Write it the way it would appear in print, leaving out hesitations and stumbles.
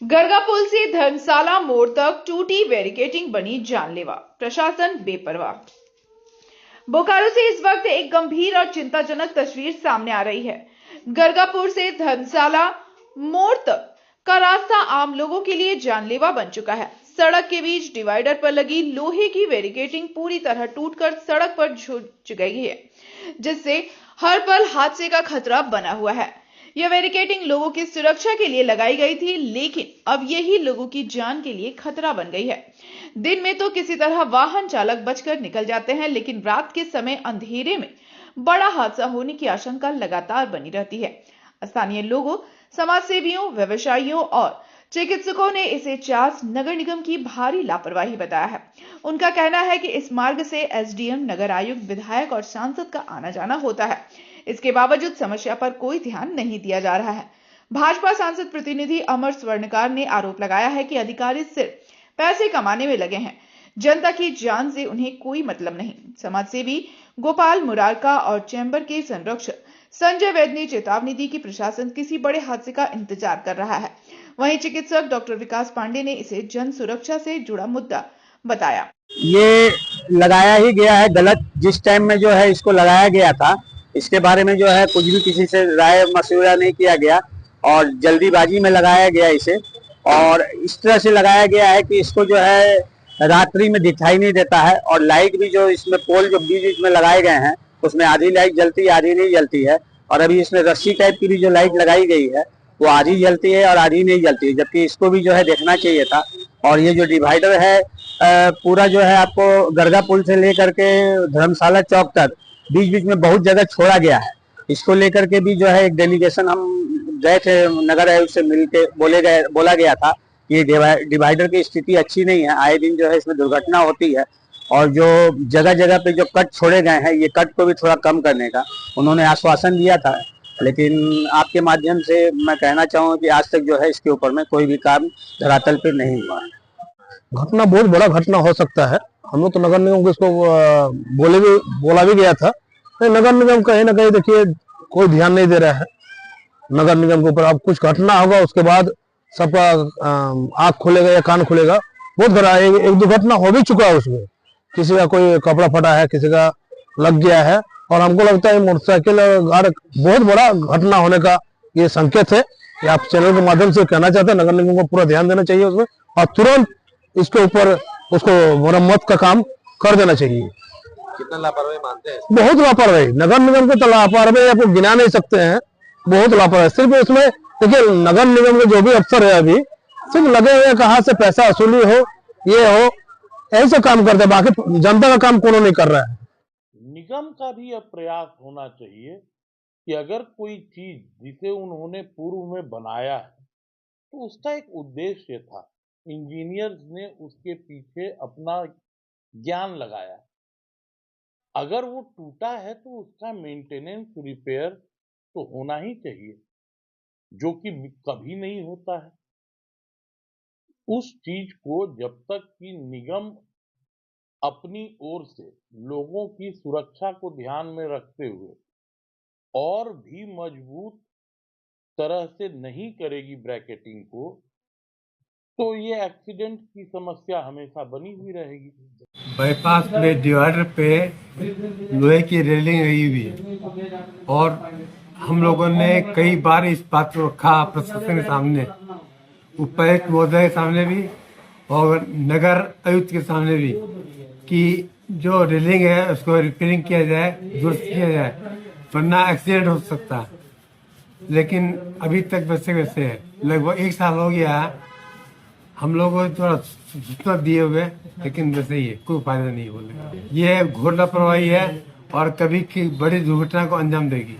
गरगा पुल से धर्मशाला मोड़ तक टूटी बैरिकेडिंग बनी जानलेवा, प्रशासन बेपरवाह। बोकारो से इस वक्त एक गंभीर और चिंताजनक तस्वीर सामने आ रही है। गरगापुर से धर्मशाला मोड़ तक का रास्ता आम लोगों के लिए जानलेवा बन चुका है। सड़क के बीच डिवाइडर पर लगी लोहे की बैरिकेडिंग पूरी तरह टूटकर सड़क पर झुक गई है, जिससे हर पल हादसे का खतरा बना हुआ है। यह बैरिकेडिंग लोगों की सुरक्षा के लिए लगाई गई थी, लेकिन अब यही लोगों की जान के लिए खतरा बन गई है। दिन में तो किसी तरह वाहन चालक बचकर निकल जाते हैं, लेकिन रात के समय अंधेरे में बड़ा हादसा होने की आशंका लगातार बनी रहती है। स्थानीय लोगों, समाजसेवियों, व्यवसायियों और चिकित्सकों ने इसे चास नगर निगम की भारी लापरवाही बताया है। उनका कहना है कि इस मार्ग से एसडीएम, नगर आयुक्त, विधायक और सांसद का आना जाना होता है। इसके बावजूद समस्या पर कोई ध्यान नहीं दिया जा रहा है। भाजपा सांसद प्रतिनिधि अमर स्वर्णकार ने आरोप लगाया है कि अधिकारी सिर्फ पैसे कमाने में लगे हैं, जनता की जान से उन्हें कोई मतलब नहीं। समाजसेवी गोपाल मुरारका और चैम्बर के संरक्षक संजय वैद्य ने चेतावनी दी कि प्रशासन किसी बड़े हादसे का इंतजार कर रहा है। वहीं चिकित्सक डॉक्टर विकास पांडे ने इसे जन सुरक्षा से जुड़ा मुद्दा बताया। ये लगाया ही गया है गलत, जिस टाइम में जो है इसको लगाया गया था, इसके बारे में जो है कुछ भी किसी से राय मशवरा नहीं किया गया और जल्दीबाजी में लगाया गया इसे। और इस तरह से लगाया गया है कि इसको जो है रात्रि में दिखाई नहीं देता है और लाइट भी जो इसमें पोल जो बीच बीच में लगाए गए हैं उसमें आधी लाइट जलती है, आधी नहीं जलती है। और अभी इसमें रस्सी टाइप की भी जो लाइट लगाई गई है वो आधी जलती है और आधी नहीं जलती है, जबकि इसको भी जो है देखना चाहिए था। और ये जो डिवाइडर है पूरा जो है आपको गरगा पुल से लेकर के धर्मशाला चौक तक बीच बीच में बहुत जगह छोड़ा गया है। इसको लेकर के भी जो है एक डेलीगेशन हम गए थे, नगर आयुक्त से मिल के बोला गया था कि डिवाइडर की स्थिति अच्छी नहीं है, आए दिन जो है इसमें दुर्घटना होती है। और जो जगह जगह पे जो कट छोड़े गए हैं, ये कट को भी थोड़ा कम करने का उन्होंने आश्वासन दिया था, लेकिन आपके माध्यम से मैं कहना चाहूँगा कि आज तक जो है इसके ऊपर में कोई भी काम धरातल पे नहीं हुआ। घटना बहुत बड़ा घटना हो सकता है। हम लोग तो नगर निगम को इसको बोला भी गया था, तो नगर निगम कहीं ना कहीं देखिए कोई ध्यान नहीं दे रहा है नगर निगम के ऊपर। अब कुछ घटना होगा उसके बाद सबका आंख खुलेगा या कान खुलेगा। बहुत बड़ा एक दुर्घटना हो भी चुका है, उसमें किसी का कोई कपड़ा फटा है, किसी का लग गया है। और हमको लगता है मोटरसाइकिल और बहुत बड़ा घटना होने का ये संकेत है। ये आप चैनल के माध्यम से कहना चाहते हैं नगर निगम को पूरा ध्यान देना चाहिए उसमें और तुरंत इसके ऊपर उसको मरम्मत का काम कर देना चाहिए। कितना लापरवाही मानते हैं? बहुत लापरवाही, नगर निगम के तो लापरवाही आपको गिना नहीं सकते हैं। बहुत लापरवाही सिर्फ इसमें देखिए, नगर निगम के जो भी अफसर है अभी सिर्फ लगे हुए कहाँ से पैसा वसूली हो, ये हो, ऐसे काम करते हैं, बाकी जनता का काम कौन नहीं कर रहा है। निगम का भी अब प्रयास होना चाहिए कि अगर कोई चीज जिसे उन्होंने पूर्व में बनाया है तो उसका एक उद्देश्य था, इंजीनियर्स ने उसके पीछे अपना ज्ञान लगाया। अगर वो टूटा है तो उसका मेंटेनेंस, रिपेयर तो होना ही चाहिए, जो कि कभी नहीं होता है। उस चीज को जब तक कि निगम अपनी ओर से लोगों की सुरक्षा को ध्यान में रखते हुए और भी मजबूत तरह से नहीं करेगी ब्रैकेटिंग को, तो ये एक्सीडेंट की समस्या हमेशा बनी हुई रहेगी। बाईपास में डिवाइडर पे लोहे की रेलिंग लगी हुई है और हम लोगों ने कई बार इस बात को रखा प्रशासन के सामने, उपायुक्त महोदय के सामने भी और नगर आयुक्त के सामने भी, कि जो रेलिंग है उसको रिपेयरिंग किया जाए, दुरुस्त किया जाए, वरना एक्सीडेंट हो सकता है। लेकिन अभी तक वैसे वैसे है, लगभग 1 साल हो गया है हम लोगों को थोड़ा सूचना दिए हुए, लेकिन वैसे ही है, कोई फायदा नहीं बोलेगा। ये घोर लापरवाही है और कभी की बड़ी दुर्घटना को अंजाम देगी।